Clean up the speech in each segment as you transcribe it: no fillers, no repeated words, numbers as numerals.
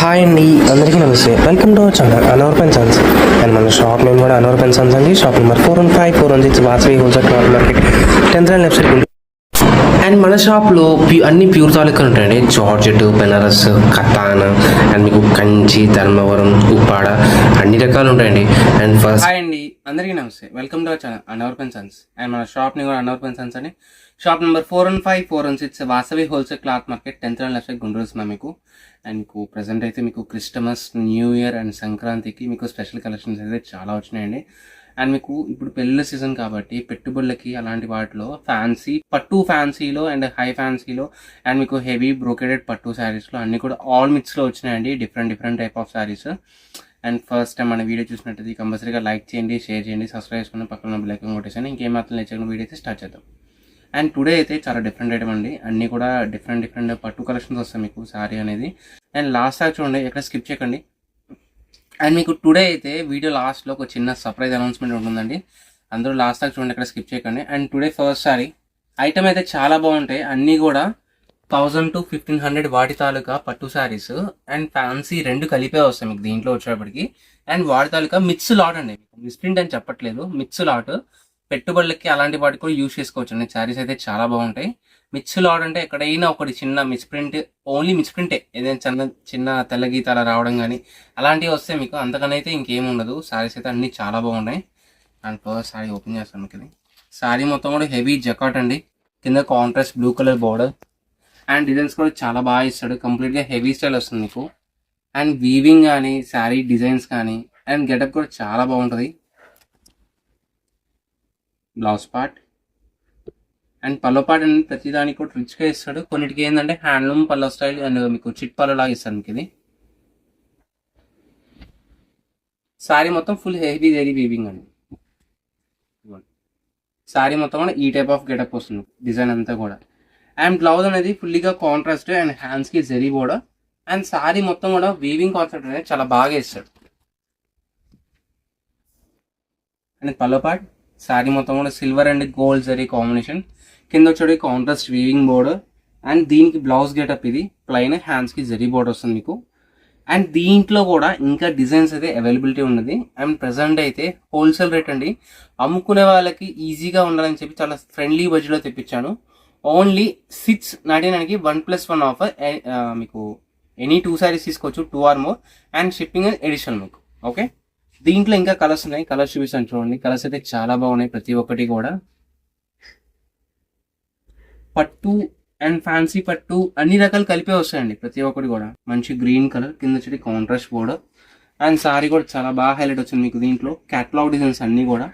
Hi అండి, అందరికీ నమస్తే. Welcome to our channel Anwar pen sons. And మన షాప్ నేమ్ కూడా అనవర్ పెన్ సన్స్ అండి. Shop number 415-416 Vasavi wholesale cloth market 10th line left side. And మన షాప్లో అన్ని ప్యూర్ తాలూకా ఉంటాయండి. జార్జెట్, బెనారస్, కతాన్, అండ్ మీకు కంచి, ధర్మవరం, ఉప్పాడ అన్ని రకాలు ఉంటాయండి. అండ్ ఫస్ట్ హాయ్ అండి, అందరికీ నమస్తే. Welcome to our channel Anwar pen sons. And మన షాప్ నేమ్ కూడా అనవర్ పెన్ సన్స్ అండి. Shop number 415-416 Vasavi wholesale cloth market 10th line left side Guntur మీకు. అండ్ మీకు ప్రజెంట్ అయితే మీకు క్రిస్టమస్, న్యూ ఇయర్ అండ్ సంక్రాంతికి మీకు స్పెషల్ కలెక్షన్స్ అయితే చాలా వచ్చినాయండి. అండ్ మీకు ఇప్పుడు పెళ్ళిళ్ళ సీజన్ కాబట్టి పెట్టుబడులకి అలాంటి వాటిలో ఫ్యాన్సీ పట్టు, ఫ్యాన్సీలో అండ్ హై ఫ్యాన్సీలో అండ్ మీకు హెవీ బ్రోకెడెడ్ పట్టు శారీస్లో అన్ని కూడా ఆల్ మిక్స్లో వచ్చినాయండి. Different type of saris. And first time మన వీడియో చూసినట్టయితే కంపల్సరీగా లైక్ చేయండి, షేర్ చేయండి, సబ్స్క్రైబ్ చేసుకుని పక్కన బెల్ ఐకాన్ కొట్టేసాను. ఇంకేమాత్రం లేచిన వీడియో అయితే స్టార్ట్ చేద్దాం. అండ్ టుడే అయితే చాలా డిఫరెంట్ ఐటమ్ అండి. అన్నీ కూడా డిఫరెంట్ పట్టు కలెక్షన్స్ వస్తాయి మీకు శారీ అనేది. అండ్ లాస్ట్ దాకా చూడండి, ఎక్కడ స్కిప్ చేయకండి. అండ్ మీకు టుడే అయితే వీడియో లాస్ట్లో ఒక చిన్న సర్ప్రైజ్ అనౌన్స్మెంట్ ఉంటుందండి. అందరూ లాస్ట్ దాకా చూడండి, ఎక్కడ స్కిప్ చేయకండి. And today first sari item అయితే చాలా బాగుంటాయి. అన్నీ కూడా 1000 to 1500 వాటి తాలూకా పట్టు శారీస్ అండ్ ఫ్యాన్సీ రెండు కలిపే వస్తాయి మీకు దీంట్లో వచ్చేటప్పటికి. అండ్ వాటి తాలూకా మిక్స్ లాట్ అండి. మిస్ప్రింట్ అని చెప్పట్లేదు, మిక్స్ లాట్. పెట్టుబడులకి అలాంటి వాటికి కూడా యూజ్ చేసుకోవచ్చు అండి. శారీస్ అయితే చాలా బాగుంటాయి. మిక్స్ లాట్ అంటే ఎక్కడైనా ఒకటి చిన్న మిస్ప్రింట్, ఓన్లీ మిస్ప్రింటే, ఏదైనా చిన్న తెల్ల గీతాల రావడం కానీ అలాంటివి వస్తే మీకు అంతకనైతే ఇంకేం ఉండదు. శారీస్ అయితే అన్నీ చాలా బాగున్నాయి. అండ్ ఫస్ట్ శారీ ఓపెన్ చేస్తాను మీకు. ఇది శారీ మొత్తం కూడా హెవీ జకాట్ అండి. కింద contrast blue colour border and designs కూడా చాలా బాగా ఇస్తాడు. కంప్లీట్గా హెవీ స్టైల్ వస్తుంది మీకు. అండ్ వీవింగ్ కానీ శారీ డిజైన్స్ కానీ అండ్ గెటప్ కూడా చాలా బాగుంటుంది. Blouse part and pallu part అనేది ప్రతిదానికి కూడా రిచ్గా ఇస్తాడు. కొన్నిటికి ఏంటంటే హ్యాండ్లూమ్ పల్లో స్టైల్ అండ్ మీకు చిట్ పల్లో లాగా ఇస్తాడు మీకు. ఇది శారీ మొత్తం ఫుల్ హెవీ వీవింగ్ అండి. శారీ మొత్తం కూడా ఈ టైప్ ఆఫ్ గెటప్ వస్తుంది డిజైన్ అంతా కూడా. అండ్ బ్లౌజ్ అనేది ఫుల్లీగా కాంట్రాస్ట్ అండ్ హ్యాండ్స్కి జరీ బోర్డర్. అండ్ శారీ మొత్తం కూడా వీవింగ్ కాన్సెప్ట్ అనేది చాలా బాగా ఇస్తాడు. అండ్ పల్లో పార్ట్ శారీ మొత్తం కూడా silver and gold zari combination. కింద వచ్చే కాంట్రాస్ట్ వీవింగ్ బోర్డర్ అండ్ దీనికి బ్లౌజ్ గెటప్ ఇది ప్లైన్, హ్యాండ్స్కి జరీ బోర్డర్ వస్తుంది మీకు. అండ్ దీంట్లో కూడా ఇంకా డిజైన్స్ అయితే అవైలబిలిటీ ఉన్నది. అండ్ ప్రజెంట్ అయితే హోల్సేల్ రేట్ అండి. అమ్ముకునే వాళ్ళకి ఈజీగా ఉండాలని చెప్పి చాలా ఫ్రెండ్లీ బడ్జెట్లో తెప్పించాను. ఓన్లీ 699కి 1+1 ఆఫర్. మీకు ఎనీ 2 శారీస్ తీసుకోవచ్చు, 2 or more. And shipping additional మీకు. ఓకే, దీంట్లో ఇంకా కలర్స్ ఉన్నాయి. కలర్స్ చూపిస్తాను చూడండి. కలర్స్ అయితే చాలా బాగున్నాయి ప్రతి ఒక్కటి కూడా. పట్టు అండ్ ఫ్యాన్సీ పట్టు అన్ని రకాలు కలిపే వస్తాయండి ప్రతి ఒక్కటి కూడా. మంచి గ్రీన్ కలర్, కింద వచ్చి కాంట్రాస్ట్ బోర్డర్ అండ్ సారీ కూడా చాలా బాగా హైలైట్ వచ్చింది మీకు దీంట్లో. క్యాటలాగ్ డిజైన్స్ అన్నీ కూడా.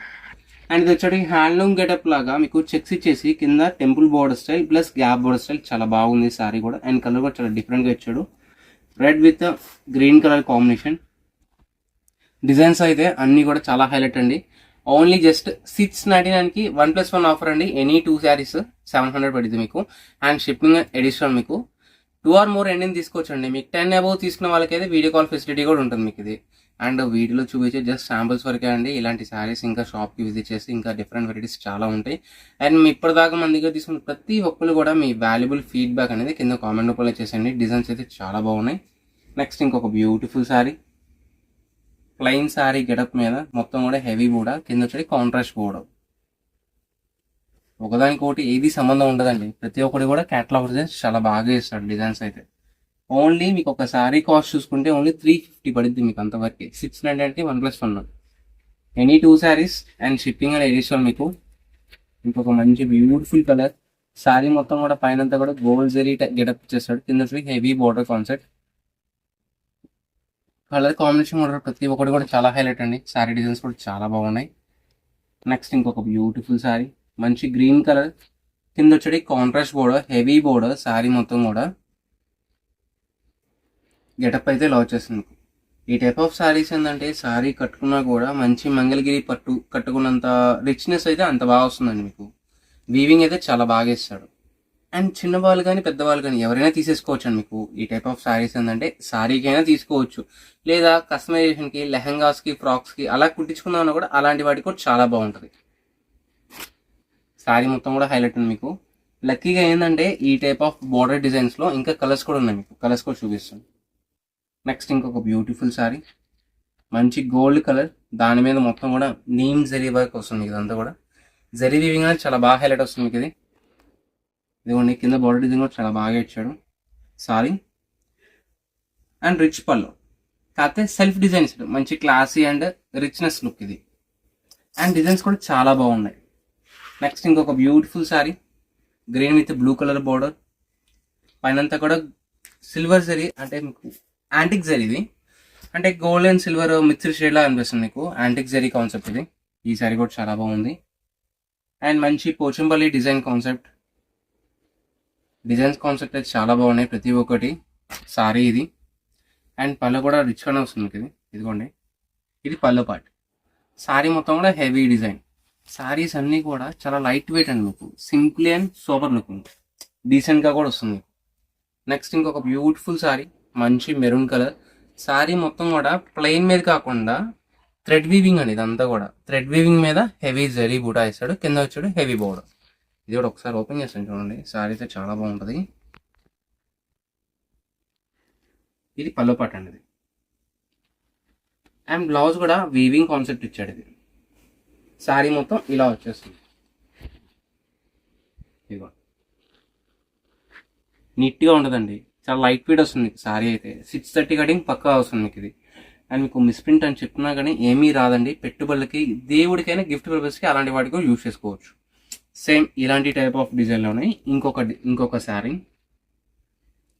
అండ్ ఇది వచ్చి హ్యాండ్లూమ్ గెటప్ లాగా మీకు చెక్స్ ఇచ్చేసి కింద temple border style plus gap border style చాలా బాగుంది సారీ కూడా. అండ్ కలర్ కూడా చాలా డిఫరెంట్గా ఇచ్చాడు. Red with green colour combination. Designs అయితే అన్నీ కూడా చాలా హైలైట్ అండి. ఓన్లీ జస్ట్ 699కి 1+1 ఆఫర్ అండి. ఎనీ 2 శారీస్ 700 పడుతుంది మీకు. అండ్ షిప్పింగ్ ఎడిషనల్ మీకు. 2 or more ఎండింగ్ తీసుకోవచ్చు అండి. మీకు 10 above తీసుకున్న వాళ్ళకైతే వీడియో కాల్ ఫెసిలిటీ కూడా ఉంటుంది మీకు ఇది. అండ్ వీడియోలో చూపించే జస్ట్ శాంపుల్స్ వరకే అండి. ఇలాంటి శారీస్ ఇంకా షాప్కి విజిట్ చేసి ఇంకా డిఫరెంట్ వెరైటీస్ చాలా ఉంటాయి. అండ్ మీ ఇప్పటిదాకా మన దగ్గర తీసుకున్న ప్రతి ఒక్కరు కూడా మీ వాల్యుబుల్ ఫీడ్బ్యాక్ అనేది కింద కామెంట్ రూపంలో చేసేయండి. డిజైన్స్ అయితే చాలా బాగున్నాయి. నెక్స్ట్ ఇంకొక beautiful sari, plain sari getup మీద మొత్తం కూడా హెవీ బోర్డర్, కింద వచ్చి కాంట్రాస్ట్ బోర్డర్. ఒకదానికొకటి ఏది సంబంధం ఉండదండి. ప్రతి ఒక్కటి కూడా క్యాటలాగ్ డిజైన్స్ చాలా బాగా ఇస్తాడు. డిజైన్స్ అయితే ఓన్లీ మీకు ఒక శారీ కాస్ట్ చూసుకుంటే ఓన్లీ 350 పడుద్ది మీకు అంతవరకు. 699కి 1+1. Any 2 saris and shipping and additional మీకు. ఇంకొక మంచి బ్యూటిఫుల్ కలర్. శారీ మొత్తం కూడా పైన కూడా గోల్డ్ జరీ గెటప్ ఇచ్చేస్తాడు. కింద వచ్చి heavy border concept. Colour combination కూడా ప్రతి ఒక్కటి కూడా చాలా హైలైట్ అండి. శారీ డిజైన్స్ కూడా చాలా బాగున్నాయి. నెక్స్ట్ ఇంకొక బ్యూటిఫుల్ శారీ, మంచి గ్రీన్ కలర్, కింద వచ్చేది contrast border, heavy border. Sari మొత్తం కూడా గెటప్ అయితే ఇలా వచ్చేస్తుంది. ఈ టైప్ ఆఫ్ శారీస్ ఏంటంటే శారీ కట్టుకున్నా కూడా మంచి మంగళగిరి పట్టు కట్టుకున్నంత రిచ్నెస్ అయితే అంత బాగా వస్తుందండి మీకు. వీవింగ్ అయితే చాలా బాగా ఇస్తాడు. అండ్ చిన్నవాళ్ళు కానీ పెద్దవాళ్ళు కానీ ఎవరైనా తీసేసుకోవచ్చు అండి మీకు. ఈ టైప్ ఆఫ్ శారీస్ ఏంటంటే శారీకైనా తీసుకోవచ్చు, లేదా కస్టమైజేషన్కి, లెహంగాస్కి, ఫ్రాక్స్కి అలా కుట్టించుకుందామన్నా కూడా అలాంటి వాటికి కూడా చాలా బాగుంటుంది. శారీ మొత్తం కూడా హైలైట్ ఉంది మీకు. లక్కీగా ఏంటంటే ఈ టైప్ ఆఫ్ బోర్డర్ డిజైన్స్లో ఇంకా కలర్స్ కూడా ఉన్నాయి మీకు. కలర్స్ కూడా చూపిస్తాను. నెక్స్ట్ ఇంకొక బ్యూటిఫుల్ శారీ, మంచి గోల్డ్ కలర్, దాని మీద మొత్తం కూడా నీమ్ జరీ వర్క్ వస్తుంది. ఇదంతా కూడా జరీ వీవింగ్ అనేది చాలా బాగా హైలైట్ వస్తుంది మీకు. ఇదిగోండి కింద బార్డర్ డిజైన్ కూడా చాలా బాగా ఇచ్చాడు సారీ. అండ్ రిచ్ పళ్ళు, కాకపోతే సెల్ఫ్ డిజైన్ ఇస్తాడు, మంచి క్లాసీ అండ్ రిచ్నెస్ లుక్ ఇది. అండ్ డిజైన్స్ కూడా చాలా బాగున్నాయి. నెక్స్ట్ ఇంకొక beautiful sari, green with blue colour border, పైనంతా కూడా సిల్వర్ జరీ, అంటే మీకు యాంటిక్ జరీ ఇది, అంటే gold and silver mixed shade లా అనిపిస్తుంది మీకు. యాంటిక్ జరీ కాన్సెప్ట్ ఇది. ఈ శారీ కూడా చాలా బాగుంది. అండ్ మంచి Pochampalli design concept, designs concept అయితే చాలా బాగున్నాయి ప్రతి ఒక్కటి సారీ ఇది. అండ్ పళ్ళు కూడా రిచ్గానే వస్తుంది ఇది. ఇదిగోండి ఇది పళ్ళు పార్ట్. సారీ మొత్తం కూడా హెవీ డిజైన్. సారీస్ అన్నీ కూడా చాలా లైట్ వెయిట్ అండి మీకు, సింపుల్ అండ్ సూపర్ లుకింగ్, డీసెంట్గా కూడా వస్తుంది. నెక్స్ట్ ఇంకొక బ్యూటిఫుల్ సారీ, మంచి మెరూన్ కలర్. సారీ మొత్తం కూడా ప్లెయిన్ మీద కాకుండా థ్రెడ్ వీవింగ్ అండి. ఇదంతా కూడా థ్రెడ్ వీవింగ్ మీద హెవీ జరీ బూటా వేస్తాడు, కింద వచ్చాడు హెవీ బోర్డర్. ఇది కూడా ఒకసారి ఓపెన్ చేస్తాను చూడండి, సారీ అయితే చాలా బాగుంటుంది. ఇది పళ్ళు పార్ట్ అండి ఇది. అండ్ బ్లౌజ్ కూడా వీవింగ్ కాన్సెప్ట్ ఇచ్చాడు ఇది. సారీ మొత్తం ఇలా వచ్చేస్తుంది. ఇదిగో నీట్గా ఉంటుందండి, చాలా లైట్ వెయిట్ వస్తుంది సారీ అయితే. 630 కటింగ్ పక్కా వస్తుంది మీకు ఇది. అండ్ మీకు మిస్ప్రింట్ అని చెప్పినా కానీ ఏమీ రాదండి. పెట్టుబడులకి, దేవుడికైనా, గిఫ్ట్ పర్పస్కి అలాంటి వాటికి కూడా యూజ్ చేసుకోవచ్చు. సేమ్ ఇలాంటి టైప్ ఆఫ్ డిజైన్లోనే ఇంకొక శారీ.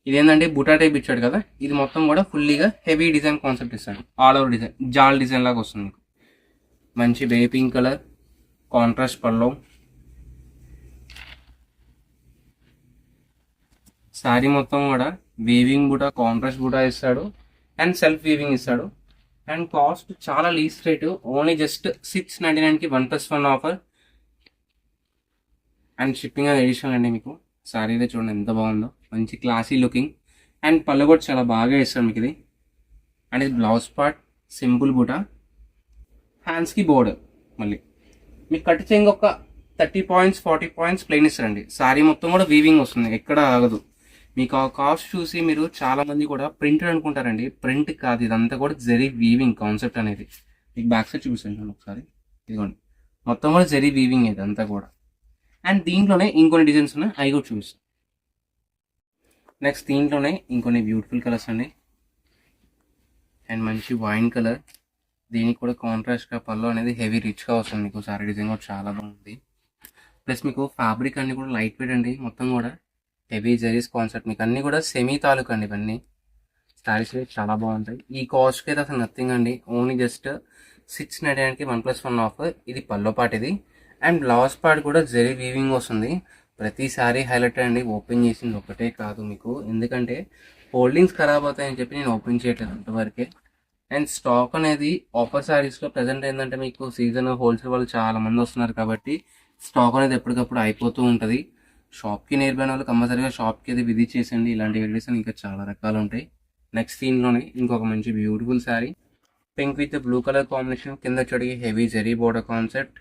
ఇదేంటంటే బుటా టైప్ ఇచ్చాడు కదా, ఇది మొత్తం కూడా ఫుల్లీగా హెవీ డిజైన్ కాన్సెప్ట్ ఇస్తాడు. All over design, jaal design లాగా వస్తుంది మీకు. మంచి baby pink colour, contrast pallu. Sari మొత్తం కూడా వీవింగ్ బుటా, కాంట్రాస్ట్ బుటా ఇస్తాడు అండ్ సెల్ఫ్ వీవింగ్ ఇస్తాడు. అండ్ కాస్ట్ చాలా లీస్ట్ రేటు, ఓన్లీ జస్ట్ 699కి 1+1 ఆఫర్. అండ్ షిప్పింగ్ అది ఎడిషనల్ అండి మీకు. సారీ అయితే చూడండి ఎంత బాగుందో, మంచి క్లాసీ లుకింగ్. అండ్ పళ్ళు కూడా చాలా బాగా ఇస్తాడు మీకు ఇది. అండ్ ఇది బ్లౌజ్ పార్ట్, సింపుల్ బూటా, హ్యాండ్స్కి బోర్డర్. మళ్ళీ మీకు కట్ చేయంగా ఒక 30 పాయింట్స్ 40 పాయింట్స్ ప్లెయిన్ ఇస్తారండి. సారీ మొత్తం కూడా వీవింగ్ వస్తుంది, ఎక్కడ ఆగదు. మీకు ఆ కాస్ట్ చూసి మీరు చాలా మంది కూడా ప్రింటెడ్ అనుకుంటారండి, ప్రింట్ కాదు, ఇదంతా కూడా జరీ వీవింగ్ కాన్సెప్ట్ అనేది. మీకు బ్యాక్ సైడ్ చూపిస్తాను ఒకసారి. ఇదిగోండి మొత్తం కూడా జరీ వీవింగ్ ఇదంతా కూడా. అండ్ దీంట్లోనే ఇంకొన్ని డిజైన్స్ ఉన్నాయి, అవి కూడా చూపిస్తాను. నెక్స్ట్ దీంట్లోనే ఇంకొన్ని బ్యూటిఫుల్ కలర్స్ అండి. అండ్ మంచి వైన్ కలర్, దీనికి కూడా కాంట్రాస్ట్గా పళ్ళు అనేది హెవీ రిచ్గా వస్తుంది మీకు. సారీ డిజైన్ కూడా చాలా బాగుంది. ప్లస్ మీకు ఫ్యాబ్రిక్ అన్ని కూడా లైట్ వెయిట్ అండి, మొత్తం కూడా హెవీ జరీస్ కాన్సెప్ట్. మీకు అన్నీ కూడా సెమీ తాలూకు అండి ఇవన్నీ. సారీస్ చాలా బాగుంటాయి. ఈ కాస్ట్కి అయితే అసలు నథింగ్ అండి, ఓన్లీ జస్ట్ 699కి 1+1 ఆఫర్. ఇది పల్లో పార్ట్ ఇది. అండ్ బ్లౌజ్ పార్ట్ కూడా జరీ వీవింగ్ వస్తుంది. ప్రతి సారీ హైలైట్ అండి, ఓపెన్ చేసింది ఒకటే కాదు మీకు, ఎందుకంటే హోల్డింగ్స్ ఖరాబ్ అవుతాయని చెప్పి నేను ఓపెన్ చేయట్లేదు అంతవరకే. అండ్ స్టాక్ అనేది ఆఫర్ సారీస్లో ప్రజెంట్ ఏంటంటే మీకు సీజన్ హోల్సేల్ వాళ్ళు చాలా మంది వస్తున్నారు కాబట్టి స్టాక్ అనేది ఎప్పటికప్పుడు అయిపోతూ ఉంటుంది. షాప్కి నియర్ బై వాళ్ళు కంపల్సరీగా షాప్కి అది విజిట్ చేసండి. ఇలాంటి వెరైటీస్ ఇంకా చాలా రకాలు ఉంటాయి. నెక్స్ట్ దీనిలోనే ఇంకొక మంచి beautiful sari, pink with blue colour combination, కింద వచ్చేటికి heavy zari border concept.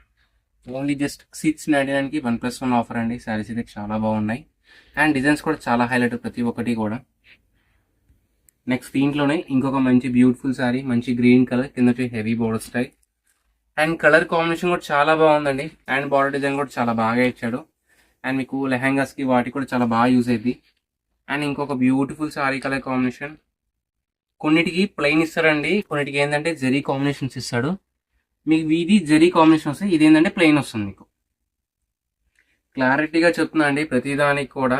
Only just 699కి 1+1 ఆఫర్ అండి. శారీస్ అయితే చాలా బాగున్నాయి. అండ్ డిజైన్స్ కూడా చాలా హైలైట్ ప్రతి ఒక్కటి కూడా. నెక్స్ట్ దీంట్లోనే ఇంకొక మంచి బ్యూటిఫుల్ శారీ, మంచి గ్రీన్ కలర్, కింద వచ్చి heavy border style. And colour combination కూడా చాలా బాగుందండి. అండ్ బార్డర్ డిజైన్ కూడా చాలా బాగా ఇచ్చాడు. అండ్ మీకు లెహంగాస్కి వాటికి కూడా చాలా బాగా యూజ్ అయింది. అండ్ ఇంకొక బ్యూటిఫుల్ శారీ కలర్ కాంబినేషన్. కొన్నిటికి ప్లెయిన్ ఇస్తారండి, కొన్నిటికి ఏంటంటే జరీ కాంబినేషన్స్ ఇస్తాడు. మీకు ఇది జరీ కాంబినేషన్ వస్తుంది, ఇది ఏంటంటే ప్లెయిన్ వస్తుంది. మీకు క్లారిటీగా చెప్తున్నా అండి, ప్రతిదానికి కూడా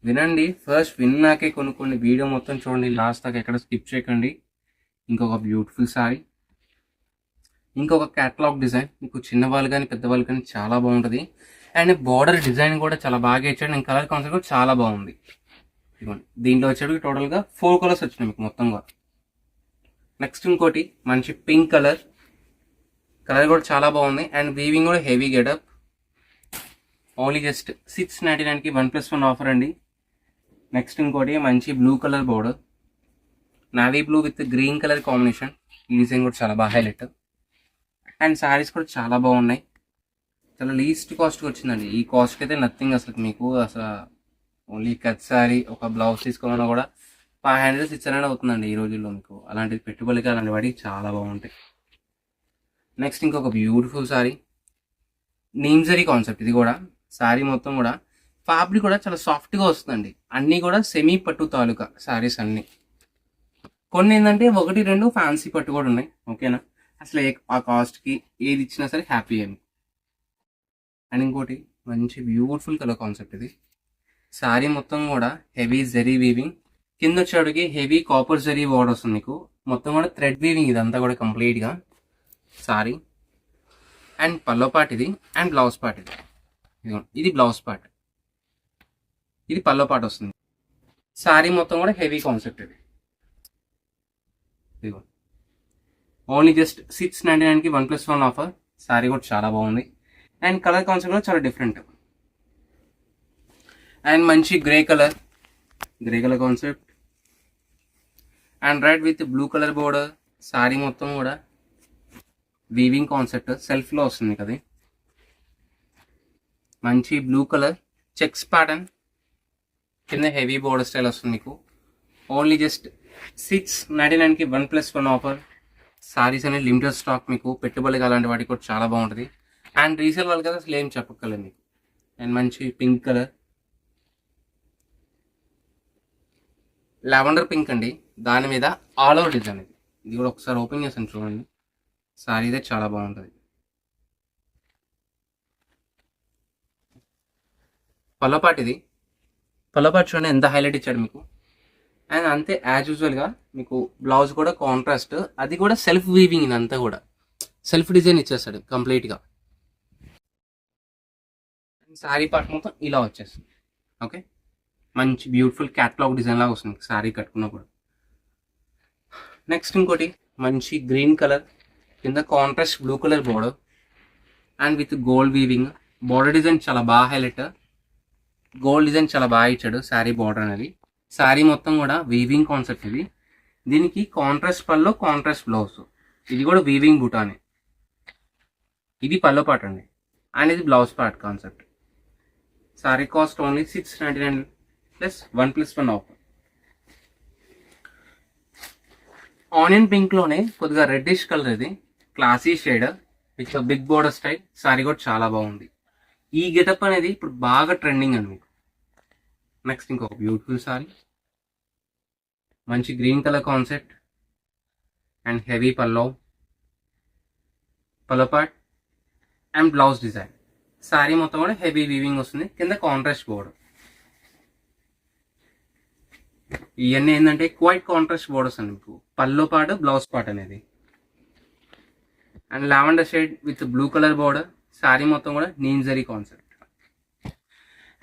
వినండి. ఫస్ట్ విన్నాకే కొన్ని వీడియో మొత్తం చూడండి, లాస్ట్ దాకా ఎక్కడ స్కిప్ చేయకండి. ఇంకొక బ్యూటిఫుల్ శారీ, ఇంకొక క్యాటలాగ్ డిజైన్, మీకు చిన్నవాళ్ళు కానీ పెద్దవాళ్ళు కానీ చాలా బాగుంటుంది. అండ్ బార్డర్ డిజైన్ కూడా చాలా బాగా ఇచ్చాడు. అండ్ కలర్ కాన్సెప్ట్ కూడా చాలా బాగుంది. ఇదిగోండి దీంట్లో వచ్చేటికి టోటల్గా 4 కలర్స్ వచ్చినాయి మీకు మొత్తంగా. నెక్స్ట్ ఇంకోటి మంచి పింక్ కలర్, కలర్ కూడా చాలా బాగుంది. అండ్ వీవింగ్ కూడా హెవీ గెటప్. ఓన్లీ జస్ట్ 699కి 1+1 ఆఫర్ అండి. నెక్స్ట్ ఇంకోటి మంచి blue colour border, navy blue with green colour combination. ఈ డిజైన్ కూడా చాలా బాగా హైలైట్. అండ్ శారీస్ కూడా చాలా బాగున్నాయి. చాలా లీస్ట్ కాస్ట్కి వచ్చిందండి. ఈ కాస్ట్కి అయితే నథింగ్ అసలు. మీకు అసలు ఓన్లీ కట్ శారీ, ఒక బ్లౌజ్ తీసుకోవాలన్నా కూడా 500 600 అవుతుందండి ఈ రోజుల్లో మీకు. అలాంటిది పెట్టుబడికి అలాంటి వాటికి చాలా బాగుంటాయి. నెక్స్ట్ ఇంకొక beautiful sorry, neem zari concept. ఇది కూడా సారీ మొత్తం కూడా ఫ్యాబ్రిక్ కూడా చాలా సాఫ్ట్గా వస్తుందండి. అన్నీ కూడా సెమీ పట్టు తాలూకా సారీస్ అన్నీ. కొన్ని ఏంటంటే 1-2 ఫ్యాన్సీ పట్టు కూడా ఉన్నాయి. ఓకేనా, అసలు ఆ కాస్ట్కి ఏది ఇచ్చినా సరే హ్యాపీ అయ్యాను. అండ్ ఇంకోటి మంచి బ్యూటిఫుల్ కలర్ కాన్సెప్ట్. ఇది సారీ మొత్తం కూడా హెవీ జరీ వీవింగ్, కింద వచ్చేటికి హెవీ కాపర్ జరీ బోర్డర్ వస్తుంది మీకు. మొత్తం కూడా థ్రెడ్ వీవింగ్ ఇదంతా కూడా కంప్లీట్గా సారీ. అండ్ పల్లో పార్ట్ ఇది, అండ్ బ్లౌజ్ పార్ట్ ఇది. ఇది బ్లౌజ్ పార్ట్, ఇది పల్లో పార్ట్ వస్తుంది. సారీ మొత్తం కూడా హెవీ కాన్సెప్ట్ ఇది. ఇదిగో ఓన్లీ జస్ట్ 699కి 1+1 ఆఫర్. సారీ కూడా చాలా బాగుంది. అండ్ కలర్ కాన్సెప్ట్ కూడా చాలా డిఫరెంట్. అండ్ మంచి grey colour concept, and red with blue colour border. Sari మొత్తం కూడా వీవింగ్ కాన్సెప్ట్, సెల్ఫ్లో వస్తుంది కదా. మంచి బ్లూ కలర్ చెక్స్ ప్యాటర్న్, కింద హెవీ బోర్డర్ స్టైల్ వస్తుంది మీకు. ఓన్లీ జస్ట్ 699కి 1+1 ఆఫర్. సారీస్ అనేది లిమిటెడ్ స్టాక్ మీకు. పెట్టుబడికి అలాంటి వాటికి కూడా చాలా బాగుంటుంది. అండ్ రీసేల్ వాళ్ళకి కదా అసలు ఏం చెప్పక్కర్లేదు మీకు. అండ్ మంచి పింక్ కలర్, లావెండర్ పింక్ అండి, దాని మీద ఆల్ ఓవర్ డిజైన్. ఇది కూడా ఒకసారి ఓపెన్ చేసాను చూడండి. సారీ అయితే చాలా బాగుంటుంది. పల్లపాట్ ఇది, పల్లపాట్ చూడండి ఎంత హైలైట్ ఇచ్చాడు మీకు. అండ్ అంతే యాజ్ యూజువల్గా మీకు బ్లౌజ్ కూడా కాంట్రాస్ట్, అది కూడా సెల్ఫ్ వీవింగ్. ఇదంతా కూడా సెల్ఫ్ డిజైన్ ఇచ్చేస్తాడు కంప్లీట్గా. శారీ పార్ట్ మొత్తం ఇలా వచ్చేస్తుంది. ఓకే, మంచి బ్యూటిఫుల్ క్యాట్లాగ్ డిజైన్ లాగా వస్తుంది శారీ కట్టుకున్నప్పుడు. నెక్స్ట్ ఇంకోటి మంచి గ్రీన్ కలర్, కింద contrast blue colour border, and with gold weaving. Border design చాలా బాగా హైలైట్, గోల్డ్ డిజైన్ చాలా బాగా ఇచ్చాడు శారీ బోర్డర్ అనేది. శారీ మొత్తం కూడా వీవింగ్ కాన్సెప్ట్ ఇది. దీనికి కాంట్రాస్ట్ పల్లో, కాంట్రాస్ట్ బ్లౌజ్. ఇది కూడా వీవింగ్ బుటానే. ఇది పల్లో పార్ట్ అండి, అండ్ ఇది blouse part concept. Sari cost only 699 plus 1+1 offer. Onion pink లోనే కొద్దిగా రెడ్డిష్ కలర్, ఇది classy shade with big border style. Sari కూడా చాలా బాగుంది. ఈ గెటప్ అనేది ఇప్పుడు బాగా ట్రెండింగ్ అండి మీకు. నెక్స్ట్ ఇంకొక బ్యూటిఫుల్ సారీ, మంచి green colour concept, and heavy pallu part, and blouse design. Sorry మొత్తం కూడా హెవీ వీవింగ్ వస్తుంది, కింద కాంట్రాస్ట్ బోర్డర్. ఇవన్నీ ఏంటంటే క్వైట్ కాంట్రాస్ట్ బోర్డర్స్ అండి మీకు. పల్లో పార్ట్, బ్లౌజ్ పార్ట్ అనేది. And lavender shade with blue colour border. Sari మొత్తం కూడా నీమ్ జరీ కాన్సెప్ట్.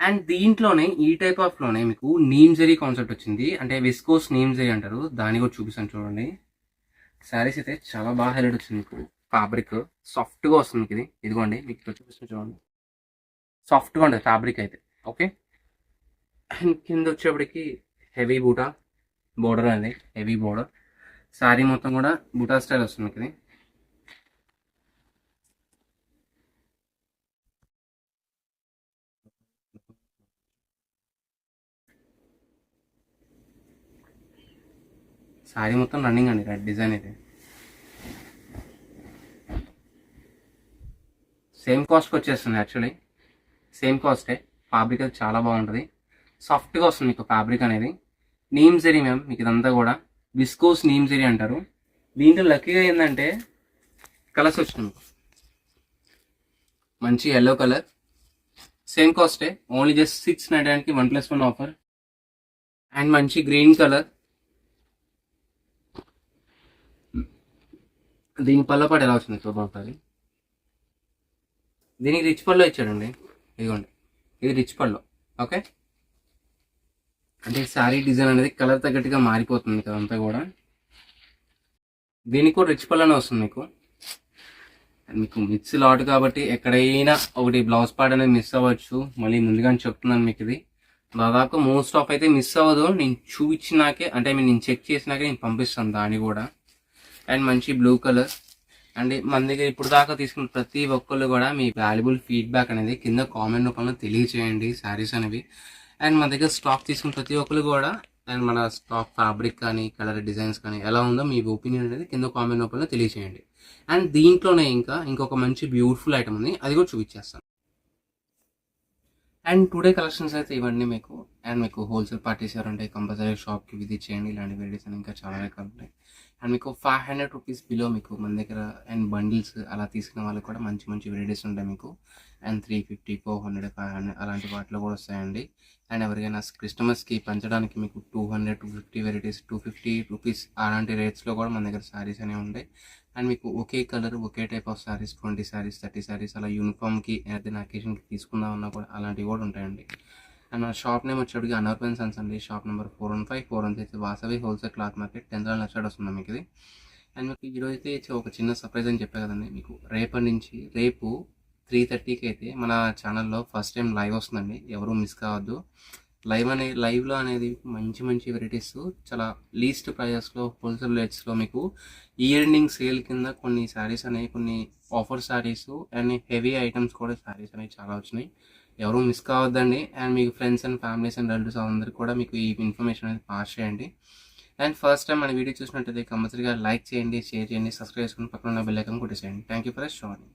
అండ్ దీంట్లోనే ఈ టైప్ ఆఫ్ లోనే మీకు నీమ్ జరీ కాన్సెప్ట్ వచ్చింది, అంటే విస్కోస్ నీమ్ జరీ అంటారు. దాన్ని కూడా చూపిస్తాను చూడండి. శారీస్ అయితే చాలా బాగా హైలైట్ వచ్చింది మీకు. ఫ్యాబ్రిక్ సాఫ్ట్గా వస్తుంది మీకు. ఇదిగోండి మీకు ఇక్కడ చూపిస్తాను చూడండి, సాఫ్ట్గా ఉంటుంది ఫ్యాబ్రిక్ అయితే. ఓకే, అండ్ కింద వచ్చేప్పటికి హెవీ బూటా బోర్డర్ అనేది, హెవీ బోర్డర్. శారీ మొత్తం కూడా బూటా స్టైల్ వస్తుంది మీకు. శారీ మొత్తం రన్నింగ్ అండి, రెడ్ డిజైన్ అయితే. సేమ్ కాస్ట్కి వచ్చేస్తుంది యాక్చువల్లీ, సేమ్ కాస్టే. ఫ్యాబ్రిక్ అది చాలా బాగుంటుంది, సాఫ్ట్గా వస్తుంది మీకు ఫ్యాబ్రిక్ అనేది. నీమ్ జరీ మ్యామ్ మీకు ఇదంతా కూడా విస్కోస్ నీమ్ జరీ అంటారు. దీంట్లో లక్కీగా ఏంటంటే కలర్స్ వచ్చినాయి. మంచి ఎల్లో కలర్, సేమ్ కాస్టే, ఓన్లీ జస్ట్ 699కి 1+1 ఆఫర్. అండ్ మంచి గ్రీన్ కలర్, దీని పల్లపాటు ఎలా వచ్చింది చూడండి. దీనికి రిచ్ పల్లో ఇచ్చాడండి, ఇదిగోండి ఇది రిచ్ పల్లో. ఓకే, అంటే శారీ డిజైన్ అనేది కలర్ తగ్గట్టుగా మారిపోతుంది కదంతా కూడా. దీనికి కూడా రిచ్ పల్లోనే వస్తుంది మీకు. మీకు మిక్స్ లాట్ కాబట్టి ఎక్కడైనా ఒకటి బ్లౌజ్ పార్ట్ అనేది మిస్ అవ్వచ్చు. మళ్ళీ ముందుగానే చెప్తున్నాను మీకు, ఇది దాదాపు మోస్ట్ ఆఫ్ అయితే మిస్ అవ్వదు. నేను చూపించినాకే, అంటే నేను చెక్ చేసినాకే నేను పంపిస్తాను దాన్ని కూడా. అండ్ మంచి బ్లూ కలర్. అండ్ మన దగ్గర ఇప్పుడు దాకా తీసుకున్న ప్రతి ఒక్కళ్ళు కూడా మీ వాల్యుబుల్ ఫీడ్బ్యాక్ అనేది కింద కామెంట్ రూపంలో తెలియచేయండి శారీస్ అనేవి. అండ్ మన దగ్గర స్టాక్ తీసుకున్న ప్రతి ఒక్కరు కూడా అండ్ మన స్టాక్ ఫ్యాబ్రిక్ కానీ కలర్ డిజైన్స్ కానీ ఎలా ఉందో మీ ఒపీనియన్ అనేది కింద కామెంట్ రూపంలో తెలియజేయండి. అండ్ దీంట్లోనే ఇంకొక మంచి బ్యూటిఫుల్ ఐటమ్ ఉంది, అది కూడా చూపించేస్తాను. అండ్ టుడే కలెక్షన్స్ అయితే ఇవన్నీ మీకు. అండ్ మీకు హోల్సేల్ పార్టీస్ ఎవరంటే కంపల్సరీ షాప్కి విజిట్ చేయండి. ఇలాంటి వెరైటీస్ అని ఇంకా చాలా రకాలు ఉంటాయి. అండ్ మీకు 500 రూపీస్ బిలో మీకు మన దగ్గర అండ్ బండిల్స్ అలా తీసుకున్న వాళ్ళకి కూడా మంచి మంచి వెరైటీస్ ఉంటాయి మీకు. అండ్ 350, 400, 500 అలాంటి వాటిలో కూడా వస్తాయండి. అండ్ ఎవరికైనా క్రిస్టమస్కి పంచడానికి మీకు 200, 250 వెరైటీస్, 250 రూపీస్ అలాంటి రేట్స్లో కూడా మన దగ్గర శారీస్ అనేవి ఉంటాయి. అండ్ మీకు ఒకే కలర్ ఒకే టైప్ ఆఫ్ శారీస్ 20 శారీస్ 30 శారీస్ అలా యూనిఫామ్కి ఏదైనా అకేషన్కి తీసుకుందామన్నా కూడా అలాంటివి కూడా ఉంటాయండి. అండ్ మన షాప్ నేమ్ వచ్చేటికి అనర్బన్ అండ్ సన్స్ అండి. Shop number 415, 416 Vasavi wholesale cloth market 10th left side వస్తుంది మీకు ఇది. అండ్ మీకు ఈరోజు అయితే ఒక చిన్న సర్ప్రైజ్ అని చెప్పే కదండి మీకు. రేపు 3:30కి అయితే మన ఛానల్లో ఫస్ట్ టైం లైవ్ వస్తుందండి, ఎవరు మిస్ కావద్దు. లైవ్లో అనేది మంచి మంచి వెరైటీస్ చాలా లీస్ట్ ప్రైజెస్లో హోల్సేల్ రేట్స్లో మీకు ఇయర్ ఎండింగ్ సేల్ కింద కొన్ని శారీస్ అనేవి, కొన్ని offer saris and heavy items కూడా శారీస్ అనేవి చాలా వచ్చినాయి. ఎవరు మిస్ కావద్దండి. అండ్ మీకు friends and families and relatives అందరికీ కూడా మీకు ఈ ఇన్ఫర్మేషన్ అనేది పాస్ చేయండి. అండ్ ఫస్ట్ టైం మన వీడియో చూసినట్టయితే కంపల్సరీగా లైక్ చేయండి, షేర్ చేయండి, సబ్స్క్రైబ్ చేసుకుని పక్కన ఉన్న బెల్ ఐకాన్ కొట్టేసేయండి. Thank you for sowing.